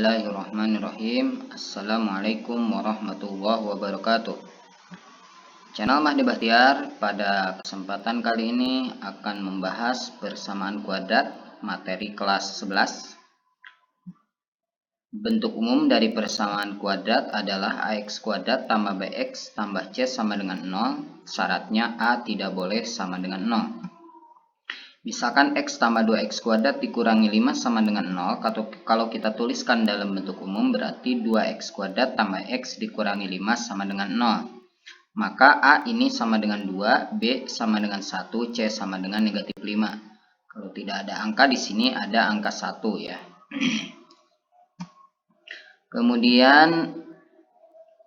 Bismillahirrahmanirrahim. Assalamualaikum warahmatullahi wabarakatuh. Channel Mahdi Bahtiar pada kesempatan kali ini akan membahas persamaan kuadrat materi kelas 11. Bentuk umum dari persamaan kuadrat adalah ax kuadrat tambah bx tambah c sama dengan 0. Syaratnya a tidak boleh sama dengan 0. Misalkan x tambah 2x kuadrat dikurangi 5 sama dengan 0. Kalau kita tuliskan dalam bentuk umum berarti 2x kuadrat tambah x dikurangi 5 sama dengan 0. Maka a ini sama dengan 2, b sama dengan 1, c sama dengan negatif 5. Kalau tidak ada angka di sini ada angka 1 ya. Kemudian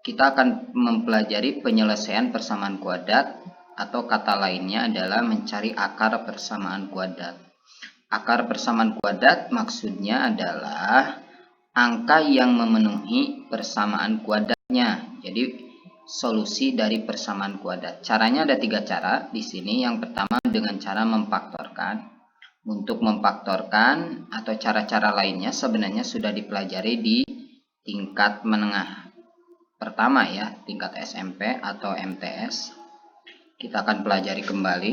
kita akan mempelajari penyelesaian persamaan kuadrat, atau kata lainnya adalah mencari akar persamaan kuadrat. Akar persamaan kuadrat maksudnya adalah angka yang memenuhi persamaan kuadratnya. Jadi solusi dari persamaan kuadrat. Caranya ada 3 cara di sini. Yang pertama dengan cara memfaktorkan. Untuk memfaktorkan atau cara-cara lainnya sebenarnya sudah dipelajari di tingkat menengah pertama ya, tingkat SMP atau MTS. Kita akan pelajari kembali.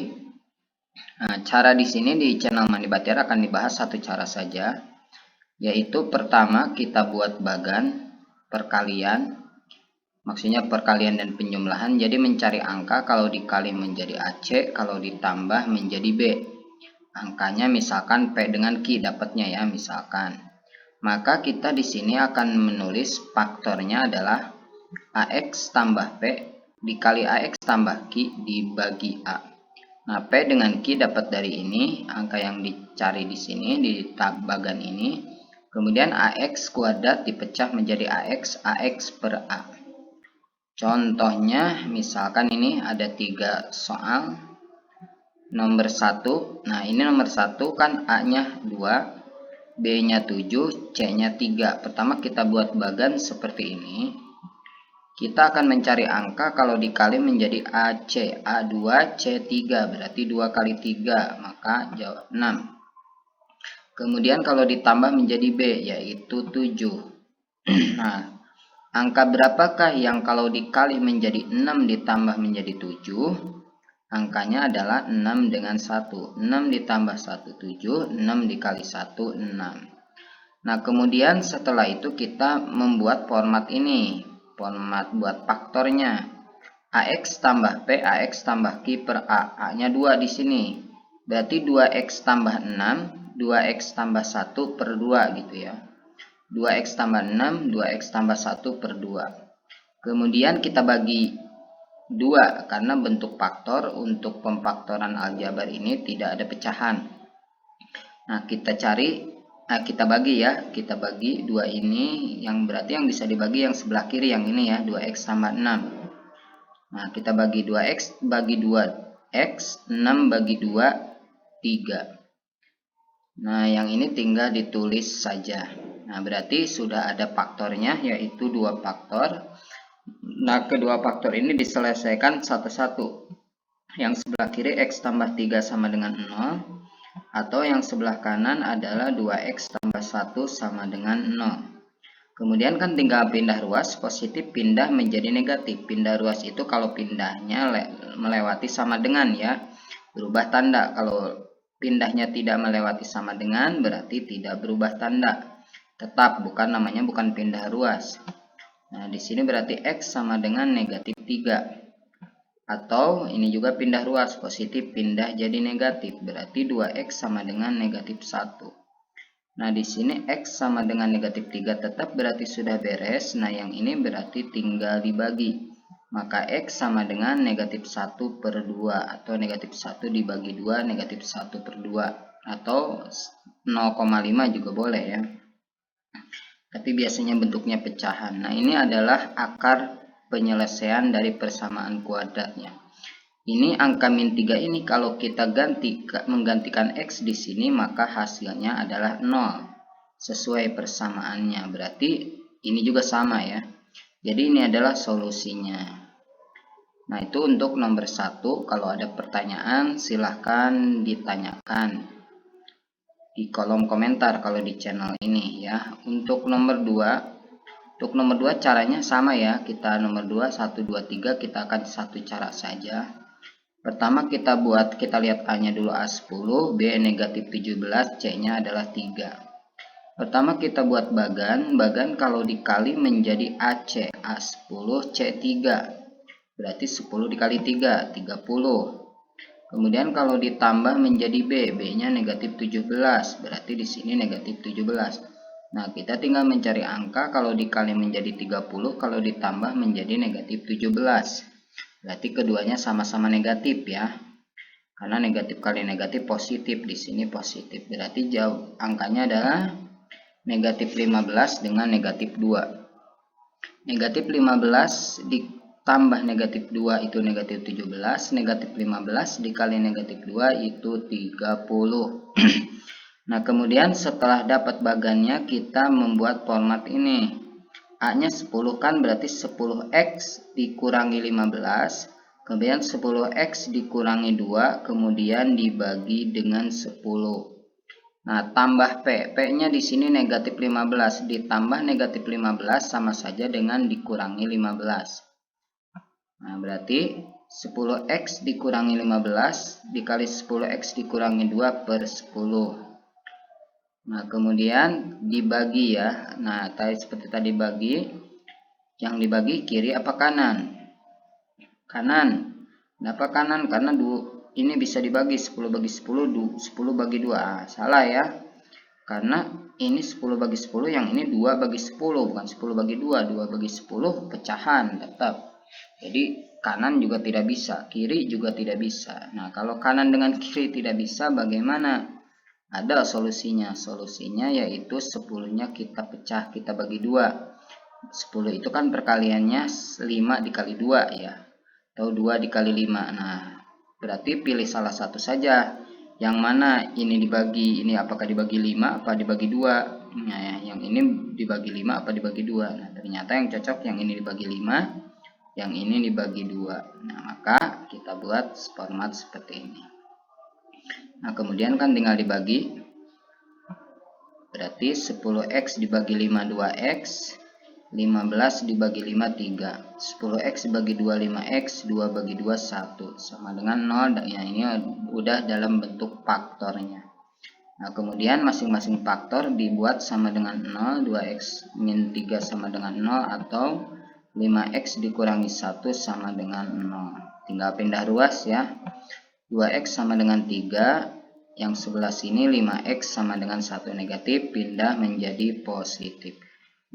Nah, cara di sini di channel Mahdi Bahtiar akan dibahas satu cara saja, yaitu pertama kita buat bagan perkalian, maksudnya perkalian dan penjumlahan. Jadi mencari angka, kalau dikali menjadi AC, kalau ditambah menjadi B. Angkanya misalkan P dengan Q dapatnya ya, misalkan. Maka kita di sini akan menulis faktornya adalah AX tambah P dikali AX tambah Q dibagi A. Nah, P dengan Q dapat dari ini, angka yang dicari di sini di tab bagan ini. Kemudian AX kuadrat dipecah menjadi AX per A. Contohnya misalkan ini ada 3 soal. Nomor 1, nah ini nomor 1 kan A-nya 2, B-nya 7, C-nya 3. Pertama kita buat bagan seperti ini. Kita akan mencari angka kalau dikali menjadi AC, A2, C3, berarti 2 kali 3, maka jawab 6. Kemudian kalau ditambah menjadi B, yaitu 7. Nah, angka berapakah yang kalau dikali menjadi 6 ditambah menjadi 7? Angkanya adalah 6 dengan 1. 6 ditambah 1, 7. 6 dikali 1, 6. Nah, kemudian setelah itu kita membuat format ini. Format buat faktornya. AX tambah P, AX tambah Q per A. A-nya 2 di sini. Berarti 2X tambah 6, 2X tambah 1 per 2 gitu ya. 2X tambah 6, 2X tambah 1 per 2. Kemudian kita bagi 2 karena bentuk faktor untuk pemfaktoran aljabar ini tidak ada pecahan. Nah, kita bagi ya, kita bagi 2 ini, yang berarti yang bisa dibagi yang sebelah kiri yang ini ya, 2x tambah 6. Nah, kita bagi 2x bagi 2x, 6 bagi 2, 3. Nah, yang ini tinggal ditulis saja. Nah, berarti sudah ada faktornya, yaitu 2 faktor. Nah, kedua faktor ini diselesaikan satu-satu. Yang sebelah kiri x tambah 3 sama dengan 0. Atau yang sebelah kanan adalah 2x tambah 1 sama dengan 0. Kemudian kan tinggal pindah ruas, positif pindah menjadi negatif. Pindah ruas itu kalau pindahnya melewati sama dengan ya, berubah tanda. Kalau pindahnya tidak melewati sama dengan berarti tidak berubah tanda. Tetap namanya bukan pindah ruas. Nah, di sini berarti x sama dengan negatif 3. Atau ini juga pindah ruas, positif pindah jadi negatif, berarti 2x sama dengan negatif 1. Nah, di sini x sama dengan negatif 3 tetap berarti sudah beres. Nah, yang ini berarti tinggal dibagi. Maka x sama dengan negatif 1 per 2. Atau negatif 1 dibagi 2, negatif 1 per 2. Atau 0,5 juga boleh ya. Tapi biasanya bentuknya pecahan. Nah, ini adalah akar penyelesaian dari persamaan kuadratnya. Ini angka min 3 ini kalau kita menggantikan x di sini maka hasilnya adalah 0 sesuai persamaannya. Berarti ini juga sama ya. Jadi ini adalah solusinya. Nah, itu untuk nomor 1. Kalau ada pertanyaan silahkan ditanyakan. di kolom komentar kalau di channel ini ya. Untuk nomor 2 caranya sama ya. Kita nomor 2 1 2 3 kita akan satu cara saja. Pertama kita lihat A-nya dulu A10, B negatif 17, C-nya adalah 3. Pertama kita buat bagan kalau dikali menjadi AC, A10 C3, berarti 10 dikali 3, 30. Kemudian kalau ditambah menjadi B, B-nya negatif 17, berarti di sini negatif 17. Nah, kita tinggal mencari angka kalau dikali menjadi 30, kalau ditambah menjadi negatif 17. Berarti keduanya sama-sama negatif ya. Karena negatif kali negatif positif, di sini positif. Berarti jauh angkanya adalah negatif 15 dengan negatif 2. Negatif 15 ditambah negatif 2 itu negatif 17. Negatif 15 dikali negatif 2 itu 30. Nah, kemudian setelah dapat bagannya kita membuat format ini. A-nya 10 kan berarti 10X dikurangi 15. Kemudian 10X dikurangi 2. Kemudian dibagi dengan 10. Nah, tambah P. P-nya di sini negatif 15. Ditambah negatif 15 sama saja dengan dikurangi 15. Nah, berarti 10X dikurangi 15 dikali 10X dikurangi 2 per 10. Nah, kemudian dibagi ya. Nah, seperti tadi bagi. Yang dibagi kiri apa kanan? Kanan. Kenapa kanan? Karena ini bisa dibagi 10 bagi 10, 10 bagi 2. Salah ya. Karena ini 10 bagi 10, yang ini 2 bagi 10, bukan 10 bagi 2. 2 bagi 10 pecahan tetap. Jadi kanan juga tidak bisa, kiri juga tidak bisa. Nah, kalau kanan dengan kiri tidak bisa, bagaimana? Ada solusinya. Solusinya yaitu 10-nya kita pecah, kita bagi 2. 10 itu kan perkaliannya 5 dikali 2 ya. Atau 2 dikali 5. Nah, berarti pilih salah satu saja. Yang mana ini dibagi, ini apakah dibagi 5 apa dibagi 2. Nah, yang ini dibagi 5 apa dibagi 2. Nah, ternyata yang cocok yang ini dibagi 5, yang ini dibagi 2. Nah, maka kita buat format seperti ini. Nah, kemudian kan tinggal dibagi. Berarti 10X dibagi 5 2X, 15 dibagi 5 3. 10X dibagi 2 5X, 2 bagi 2 1 sama dengan 0. Dan ya, ini udah dalam bentuk faktornya. Nah, kemudian masing-masing faktor dibuat sama dengan 0, 2X min 3 sama dengan 0, atau 5X dikurangi 1 sama dengan 0. Tinggal pindah ruas ya. 2X sama dengan 3, yang sebelah sini 5X sama dengan 1 negatif, pindah menjadi positif.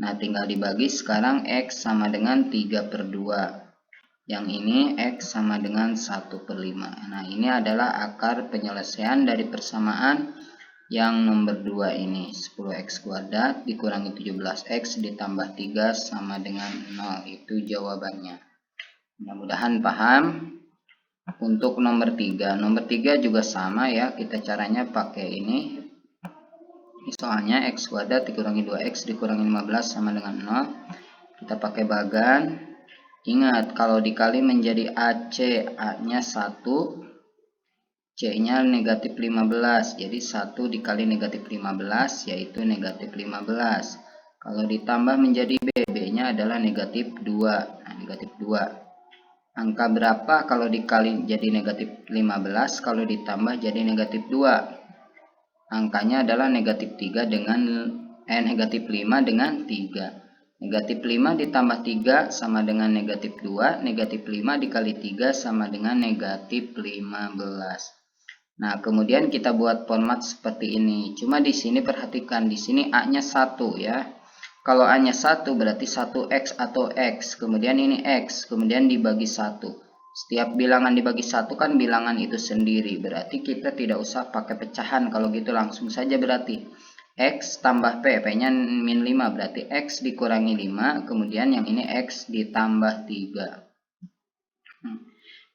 Nah, tinggal dibagi sekarang X sama dengan 3 per 2. Yang ini X sama dengan 1 per 5. Nah, ini adalah akar penyelesaian dari persamaan yang nomor 2 ini. 10X kuadrat dikurangi 17X ditambah 3 sama dengan 0. Itu jawabannya. Mudah-mudahan paham. Untuk nomor 3 juga sama ya, kita caranya pakai ini. Soalnya X kuadrat dikurangi 2X dikurangi 15 sama dengan 0. Kita pakai bagan. Ingat, kalau dikali menjadi AC, A-nya 1, C-nya negatif 15. Jadi 1 dikali negatif 15 yaitu negatif 15. Kalau ditambah menjadi B, B-nya adalah negatif 2. Nah, negatif 2. Angka berapa kalau dikali jadi negatif 15, kalau ditambah jadi negatif 2? Angkanya adalah negatif 3 dengan negatif 5 dengan 3. Negatif 5 ditambah 3 sama dengan negatif 2. Negatif 5 dikali 3 sama dengan negatif 15. Nah, kemudian kita buat format seperti ini. Cuma di sini perhatikan, di sini A-nya 1 ya. Kalau A-nya 1 berarti 1X atau X, kemudian ini X, kemudian dibagi 1. Setiap bilangan dibagi 1 kan bilangan itu sendiri, berarti kita tidak usah pakai pecahan, kalau gitu langsung saja berarti. X tambah P, P-nya min 5, berarti X dikurangi 5, kemudian yang ini X ditambah 3.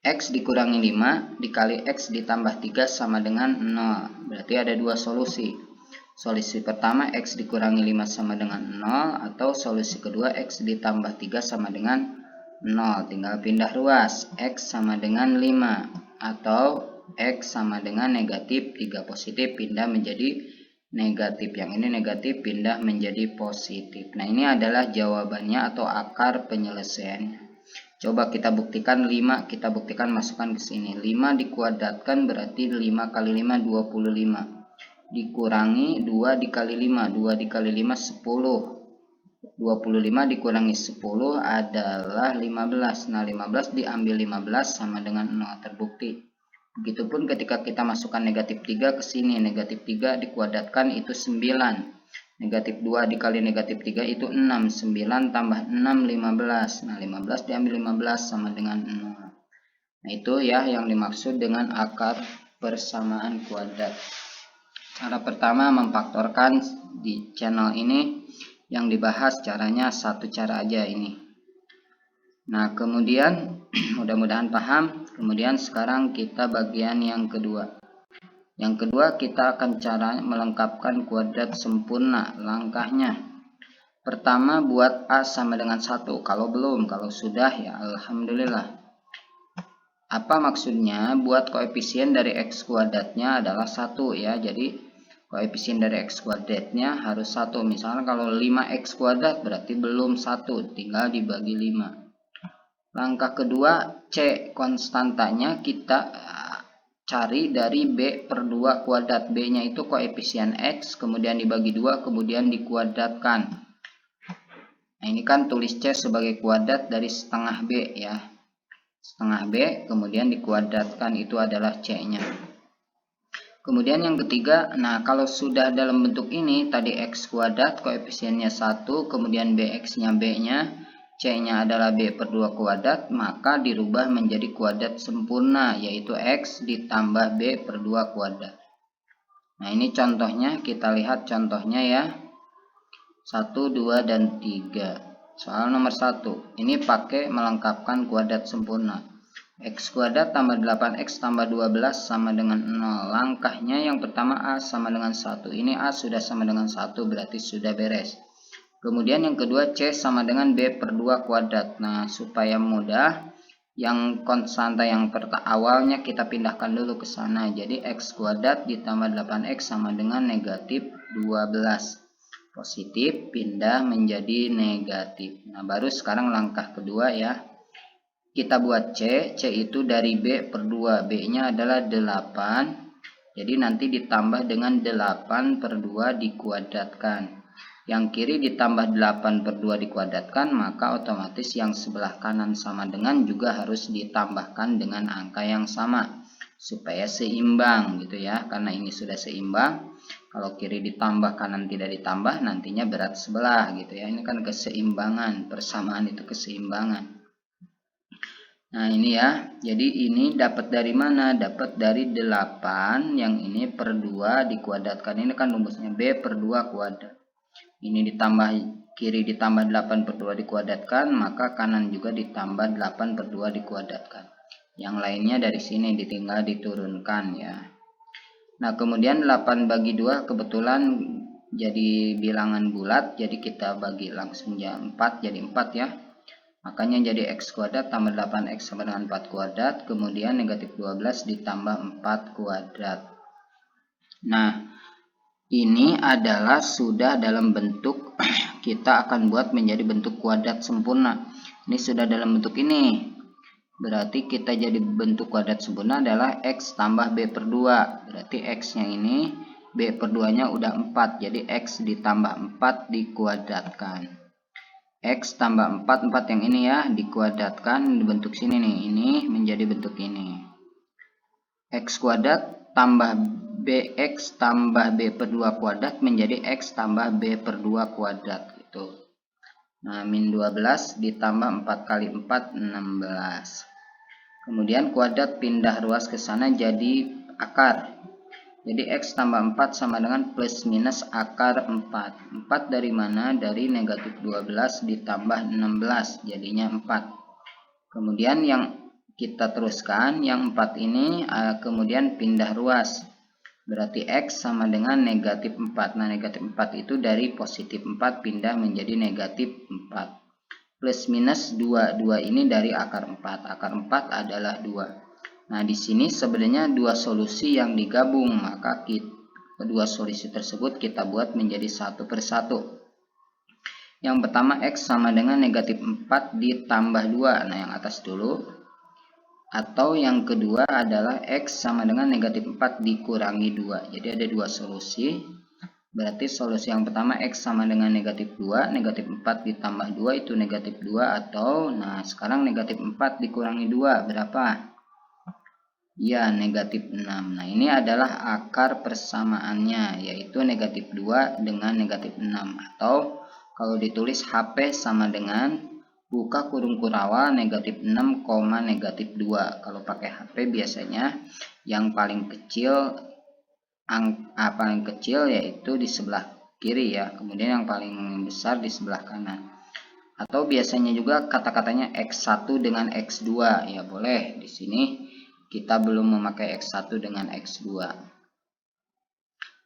X dikurangi 5 dikali X ditambah 3 sama dengan 0, berarti ada dua solusi. Solusi pertama X dikurangi 5 sama dengan 0, atau solusi kedua X ditambah 3 sama dengan 0. Tinggal pindah ruas, X sama dengan 5 atau X sama dengan negatif 3 positif, pindah menjadi negatif. Yang ini negatif pindah menjadi positif. Nah, ini adalah jawabannya atau akar penyelesaian. Coba kita buktikan 5, kita buktikan masukkan ke sini. 5 dikuadratkan berarti 5 kali 5 25. Dikurangi 2 dikali 5, 2 dikali 5 10. 25 dikurangi 10 adalah 15. Nah, 15 diambil 15 sama dengan 0, terbukti. Begitupun ketika kita masukkan negatif 3 ke sini, negatif 3 dikuadratkan itu 9. Negatif 2 dikali negatif 3 itu 6. 9 tambah 6 15. Nah, 15 diambil 15 sama dengan 0. Nah, itu ya yang dimaksud dengan akar persamaan kuadrat. Cara pertama memfaktorkan di channel ini yang dibahas caranya satu cara aja ini. Nah, kemudian mudah-mudahan paham. Kemudian sekarang kita bagian yang kedua. Yang kedua kita akan cara melengkapkan kuadrat sempurna. Langkahnya pertama buat A sama dengan 1. Kalau belum, kalau sudah ya alhamdulillah. Apa maksudnya? Buat koefisien dari x kuadratnya adalah 1 ya. Jadi koefisien dari x kuadratnya harus 1. Misalnya kalau 5x kuadrat berarti belum 1, tinggal dibagi 5. Langkah kedua, C konstantanya kita cari dari B per 2 kuadrat. B nya itu koefisien X, kemudian dibagi 2, kemudian dikuadratkan. Nah, ini kan tulis C sebagai kuadrat dari setengah B ya. Setengah B, kemudian dikuadratkan, itu adalah C nya. Kemudian yang ketiga, nah kalau sudah dalam bentuk ini, tadi X kuadrat, koefisiennya 1, kemudian BX nya B nya, C-nya adalah B per 2 kuadrat, maka dirubah menjadi kuadrat sempurna, yaitu X ditambah B per 2 kuadrat. Nah, ini contohnya, kita lihat contohnya ya. 1, 2, dan 3. Soal nomor 1. Ini pakai melengkapkan kuadrat sempurna. X kuadrat tambah 8X tambah 12 sama dengan 0. Langkahnya yang pertama A sama dengan 1. Ini A sudah sama dengan 1, berarti sudah beres. Kemudian yang kedua C sama dengan B per 2 kuadrat. Nah, supaya mudah, yang konstanta yang awalnya kita pindahkan dulu ke sana. Jadi X kuadrat ditambah 8X sama dengan negatif 12. Positif pindah menjadi negatif. Nah, baru sekarang langkah kedua ya. Kita buat C. C itu dari B per 2. B-nya adalah 8. Jadi nanti ditambah dengan 8 per 2 dikuadratkan. Yang kiri ditambah 8 per 2 dikuadratkan, maka otomatis yang sebelah kanan sama dengan juga harus ditambahkan dengan angka yang sama supaya seimbang gitu ya. Karena ini sudah seimbang, kalau kiri ditambah kanan tidak ditambah nantinya berat sebelah gitu ya. Ini kan keseimbangan, persamaan itu keseimbangan. Nah, ini ya. Jadi ini dapat dari mana? Dapat dari 8 yang ini per 2 dikuadratkan. Ini kan rumusnya B per 2 kuadrat. Ini ditambah kiri ditambah 8 per 2 dikuadratkan, maka kanan juga ditambah 8 per 2 dikuadratkan. Yang lainnya dari sini ditinggal diturunkan ya. Nah, kemudian 8 bagi 2 kebetulan jadi bilangan bulat, jadi kita bagi langsung ya 4 jadi 4 ya. Makanya jadi X kuadrat tambah 8X sama dengan 4 kuadrat, kemudian negatif 12 ditambah 4 kuadrat. Nah, ini adalah sudah dalam bentuk kita akan buat menjadi bentuk kuadrat sempurna. Ini sudah dalam bentuk ini. Berarti kita jadi bentuk kuadrat sempurna adalah X tambah B per 2. Berarti X-nya ini B per 2-nya udah 4. Jadi X ditambah 4 dikuadratkan. X tambah 4, 4 yang ini ya, dikuadratkan dibentuk sini nih. Ini menjadi bentuk ini. X kuadrat tambah BX tambah B per 2 kuadrat menjadi X tambah B per 2 kuadrat gitu. Nah, min 12 ditambah 4 kali 4, 16. Kemudian kuadrat pindah ruas ke sana jadi akar. Jadi X tambah 4 sama dengan plus minus akar 4. 4 dari mana? Dari negatif 12 ditambah 16, jadinya 4. Kemudian yang kita teruskan, yang 4 ini kemudian pindah ruas. Berarti X sama dengan negatif 4. Nah, negatif 4 itu dari positif 4 pindah menjadi negatif 4. Plus minus 2. 2 ini dari akar 4. Akar 4 adalah 2. Nah, di sini sebenarnya dua solusi yang digabung. Maka kedua solusi tersebut kita buat menjadi satu persatu. Yang pertama X sama dengan negatif 4 ditambah 2. Nah yang atas dulu. Atau yang kedua adalah X sama dengan negatif 4 dikurangi 2. Jadi ada dua solusi. Berarti solusi yang pertama X sama dengan negatif 2. Negatif 4 ditambah 2 itu negatif 2. Atau nah sekarang negatif 4 dikurangi 2 berapa? Ya negatif 6. Nah ini adalah akar persamaannya, yaitu negatif 2 dengan negatif 6. Atau kalau ditulis HP sama dengan buka kurung kurawal negatif 6, negatif 2. Kalau pakai HP biasanya yang paling kecil paling kecil yaitu di sebelah kiri ya, kemudian yang paling besar di sebelah kanan. Atau biasanya juga kata-katanya X1 dengan X2 ya boleh. Di sini kita belum memakai X1 dengan X2.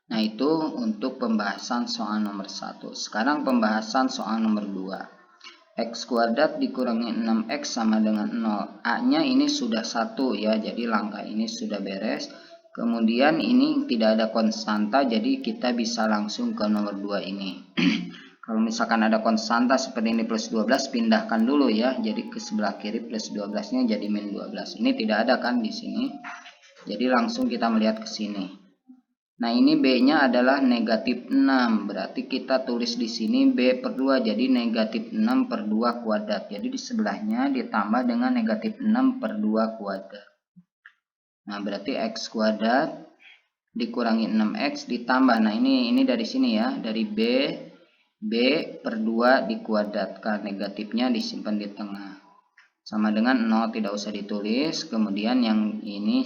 Nah itu untuk pembahasan soal nomor 1. Sekarang pembahasan soal nomor 2. X kuadrat dikurangi 6X sama dengan 0. A nya ini sudah 1 ya, jadi langkah ini sudah beres. Kemudian ini tidak ada konstanta, jadi kita bisa langsung ke nomor 2 ini. Kalau misalkan ada konstanta seperti ini plus 12, pindahkan dulu ya. Jadi ke sebelah kiri plus 12 nya jadi min 12. Ini tidak ada kan di sini. Jadi langsung kita melihat ke sini. Nah ini B-nya adalah negatif 6, berarti kita tulis di sini B per 2, jadi negatif 6 per 2 kuadrat. Jadi di sebelahnya ditambah dengan negatif 6 per 2 kuadrat. Nah berarti X kuadrat dikurangi 6X ditambah, nah ini dari sini ya, dari B per 2 dikuadratkan, negatifnya disimpan di tengah. Sama dengan 0 tidak usah ditulis, kemudian yang ini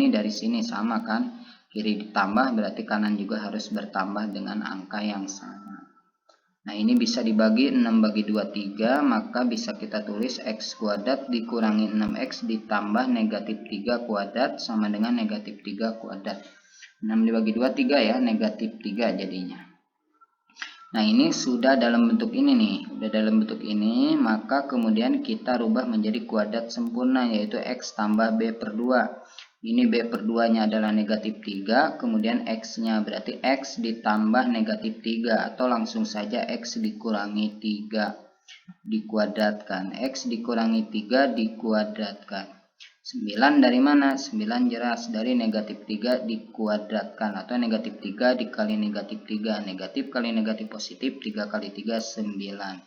dari sini sama kan. Kiri ditambah berarti kanan juga harus bertambah dengan angka yang sama. Nah ini bisa dibagi 6 bagi 2 3, maka bisa kita tulis X kuadrat dikurangi 6X ditambah negatif 3 kuadrat sama dengan negatif 3 kuadrat. 6 dibagi 2 3 ya, negatif 3 jadinya. Nah ini sudah dalam bentuk ini nih, udah dalam bentuk ini, maka kemudian kita rubah menjadi kuadrat sempurna, yaitu X tambah B per 2. Ini B per 2 nya adalah negatif 3, kemudian X nya berarti X ditambah negatif 3, atau langsung saja X dikurangi 3 dikuadratkan. X dikurangi 3 dikuadratkan. 9 dari mana? 9 jelas dari negatif 3 dikuadratkan, atau negatif 3 dikali negatif 3. Negatif kali negatif positif, 3 kali 3 9.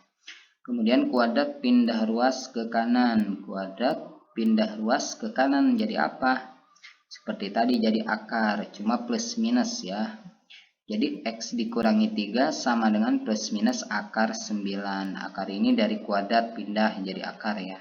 Kemudian kuadrat pindah ruas ke kanan. Kuadrat pindah ruas ke kanan jadi apa? Seperti tadi jadi akar, cuma plus minus ya. Jadi X dikurangi 3 sama dengan plus minus akar 9. Akar ini dari kuadrat pindah jadi akar ya.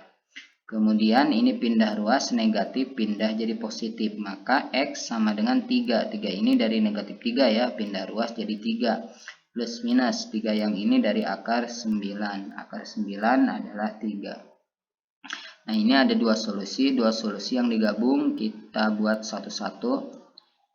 Kemudian ini pindah ruas, negatif pindah jadi positif, maka X sama dengan 3. 3 ini dari negatif 3 ya, pindah ruas jadi 3. Plus minus 3 yang ini dari akar 9. Akar 9 adalah 3. Nah ini ada dua solusi yang digabung kita buat satu-satu.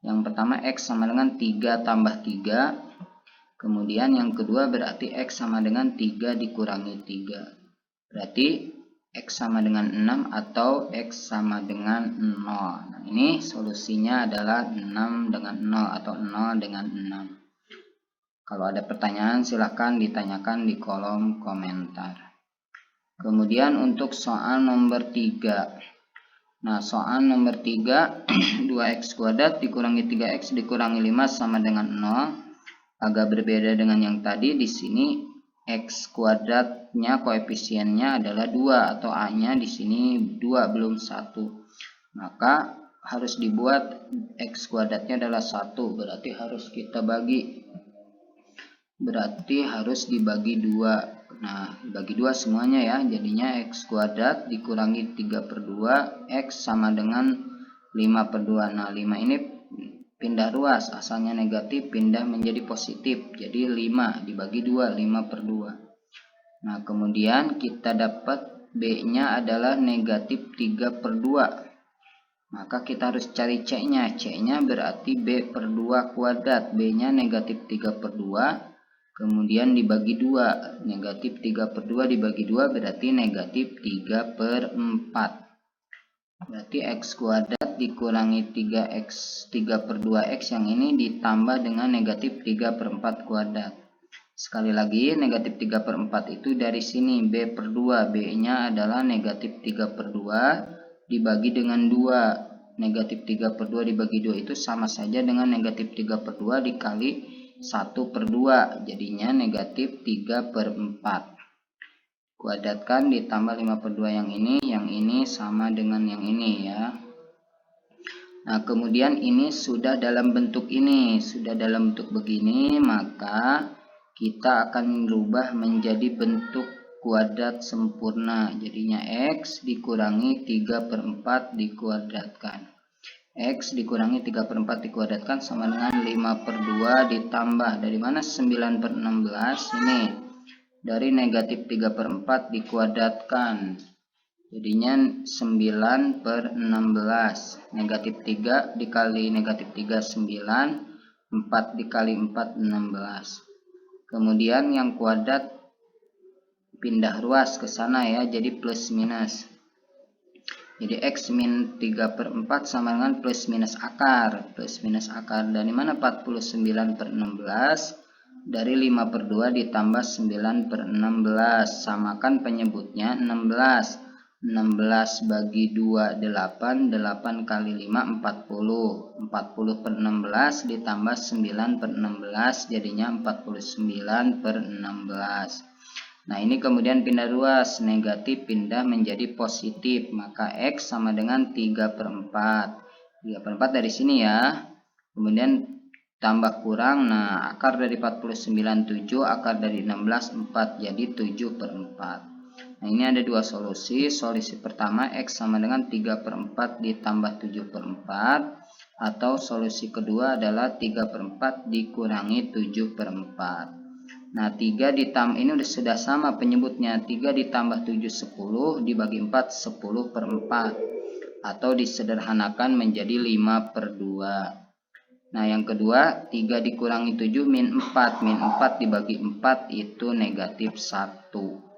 Yang pertama X sama dengan 3 tambah 3. Kemudian yang kedua berarti X sama dengan 3 dikurangi 3. Berarti X sama dengan 6 atau X sama dengan 0. Nah ini solusinya adalah 6 dengan 0 atau 0 dengan 6. Kalau ada pertanyaan silahkan ditanyakan di kolom komentar. Kemudian untuk soal nomor 3. Nah, soal nomor 3, 2x kuadrat dikurangi 3x dikurangi 5 sama dengan 0. Agak berbeda dengan yang tadi. Di sini x kuadratnya koefisiennya adalah 2 atau a-nya di sini 2 belum 1. Maka harus dibuat x kuadratnya adalah 1, berarti harus kita bagi. Berarti harus dibagi 2. Nah, dibagi 2 semuanya ya. Jadinya X kuadrat dikurangi 3 per 2. X sama dengan 5 per 2. Nah, 5 ini pindah ruas. Asalnya negatif pindah menjadi positif. Jadi 5 dibagi 2. 5 per 2. Nah, kemudian kita dapat B-nya adalah negatif 3 per 2. Maka kita harus cari C-nya. C-nya berarti B per 2 kuadrat. B-nya negatif 3 per 2. Kemudian dibagi 2, negatif 3 per 2 dibagi 2 berarti negatif 3 per 4. Berarti X kuadrat dikurangi 3X 3 per 2X yang ini ditambah dengan negatif 3 per 4 kuadrat. Sekali lagi, negatif 3 per 4 itu dari sini, B per 2. B-nya adalah negatif 3 per 2 dibagi dengan 2. Negatif 3 per 2 dibagi 2 itu sama saja dengan negatif 3 per 2 dikali 1 per 2. Jadinya negatif 3 per 4. Kuadratkan ditambah 5 per 2 yang ini sama dengan yang ini ya. Nah, kemudian ini sudah dalam bentuk ini, sudah dalam bentuk begini, maka kita akan merubah menjadi bentuk kuadrat sempurna. Jadinya X dikurangi 3 per 4 dikuadratkan. X dikurangi 3 per 4 dikuadratkan sama dengan 5 per 2 ditambah. Dari mana 9 per 16? Ini. Dari negatif 3 per 4 dikuadratkan. Jadinya 9 per 16. Negatif 3 dikali negatif 3, 9. 4 dikali 4, 16. Kemudian yang kuadrat pindah ruas ke sana ya, jadi plus minus. Jadi X min 3 per 4 sama dengan plus minus akar. Plus minus akar dari mana 49 per 16? Dari 5 per 2 ditambah 9 per 16. Samakan penyebutnya 16. 16 bagi 2, 8. 8 kali 5, 40. 40 per 16 ditambah 9 per 16. Jadinya 49 per 16. Nah, ini kemudian pindah ruas, negatif pindah menjadi positif, maka X sama dengan 3 per 4. 3 per 4 dari sini ya. Kemudian tambah kurang, nah akar dari 49, 7, akar dari 16, 4, jadi 7 per 4. Nah, ini ada dua solusi. Solusi pertama, X sama dengan 3 per 4 ditambah 7 per 4. Atau solusi kedua adalah 3 per 4 dikurangi 7 per 4. Nah, 3 ditambah ini sudah sama penyebutnya. 3 ditambah 7, 10 dibagi 4, 10 per 4. Atau disederhanakan menjadi 5 per 2. Nah, yang kedua, 3 dikurangi 7 min 4. Min 4 dibagi 4 itu negatif 1.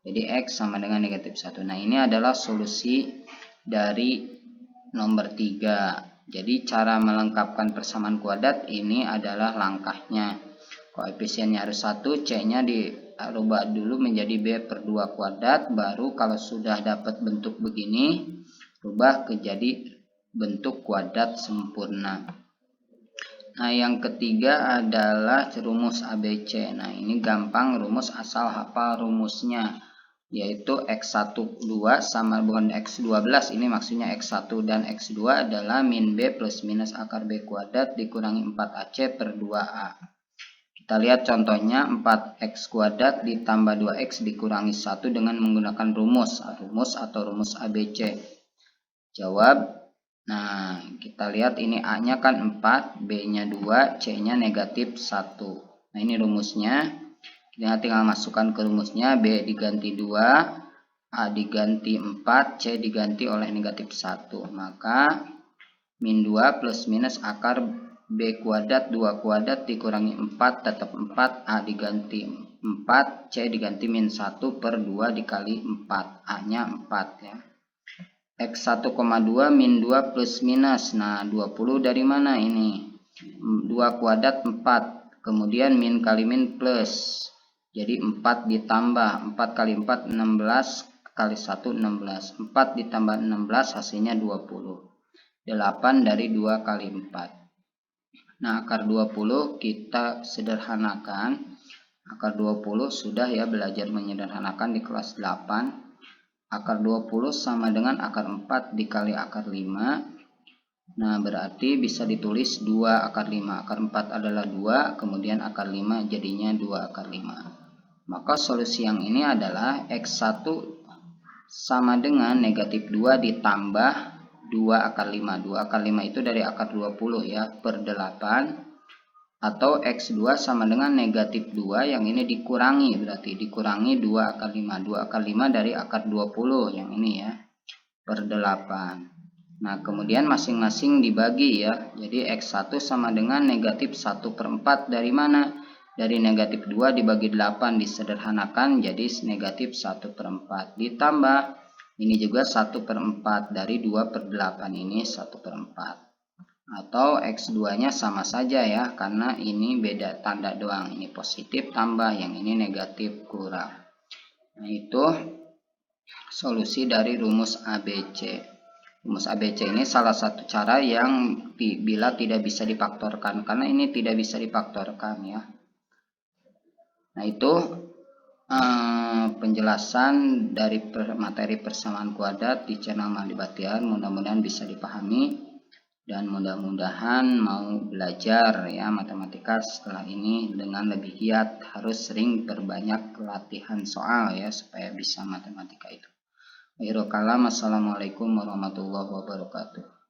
Jadi X sama dengan negatif 1. Nah, ini adalah solusi dari nomor 3. Jadi cara melengkapkan persamaan kuadrat ini adalah langkahnya. Koefisiennya harus 1, C-nya dirubah dulu menjadi B per 2 kuadrat, baru kalau sudah dapat bentuk begini, rubah ke jadi bentuk kuadrat sempurna. Nah, yang ketiga adalah rumus ABC. Nah, ini gampang rumus asal hafal rumusnya, yaitu X12 sama dengan X12, ini maksudnya X1 dan X2 adalah min B plus minus akar B kuadrat dikurangi 4AC per 2A. Kita lihat contohnya 4x kuadrat ditambah 2x dikurangi 1 dengan menggunakan rumus atau rumus ABC. Jawab. Nah, kita lihat ini A-nya kan 4, B-nya 2, C-nya negatif 1. Nah, ini rumusnya. Kita tinggal masukkan ke rumusnya. B diganti 2, A diganti 4, C diganti oleh negatif 1. Maka min 2 plus minus akar B kuadrat 2 kuadrat dikurangi 4 tetap 4, A diganti 4, C diganti min 1 per 2 dikali 4, A nya 4 ya. X 1,2 min 2 plus minus, nah 20 dari mana ini? 2 kuadrat 4, kemudian min kali min plus, jadi 4 ditambah 4 kali 4 16 kali 1 16, 4 ditambah 16 hasilnya 20, 8 dari 2 kali 4. Nah, akar 20 kita sederhanakan. Akar 20 sudah ya belajar menyederhanakan di kelas 8. Akar 20 sama dengan akar 4 dikali akar 5. Nah, berarti bisa ditulis 2 akar 5. Akar 4 adalah 2, kemudian akar 5 jadinya 2 akar 5. Maka solusi yang ini adalah X1 sama dengan negatif 2 ditambah 2 akar 5. 2 akar 5 itu dari akar 20 ya, per 8. Atau X2 sama dengan negatif 2, yang ini dikurangi, berarti dikurangi 2 akar 5. 2 akar 5 dari akar 20, yang ini ya, per 8. Nah, kemudian masing-masing dibagi ya. Jadi X1 sama dengan negatif 1 per 4 dari mana? Dari negatif 2 dibagi 8 disederhanakan jadi negatif 1 per 4. Ditambah Ini juga 1/4 dari 2/8 ini 1/4. Atau X2 nya sama saja ya, karena ini beda tanda doang, ini positif tambah, yang ini negatif kurang. Nah, itu solusi dari rumus ABC. Rumus ABC ini salah satu cara yang bila tidak bisa difaktorkan, karena ini tidak bisa difaktorkan ya. Nah, itu penjelasan dari materi persamaan kuadrat di channel Mahdi Batiar. Mudah-mudahan bisa dipahami dan mudah-mudahan mau belajar ya matematika setelah ini dengan lebih giat. Harus sering berbanyak latihan soal ya supaya bisa matematika itu. Akhirul kalam, assalamualaikum warahmatullahi wabarakatuh.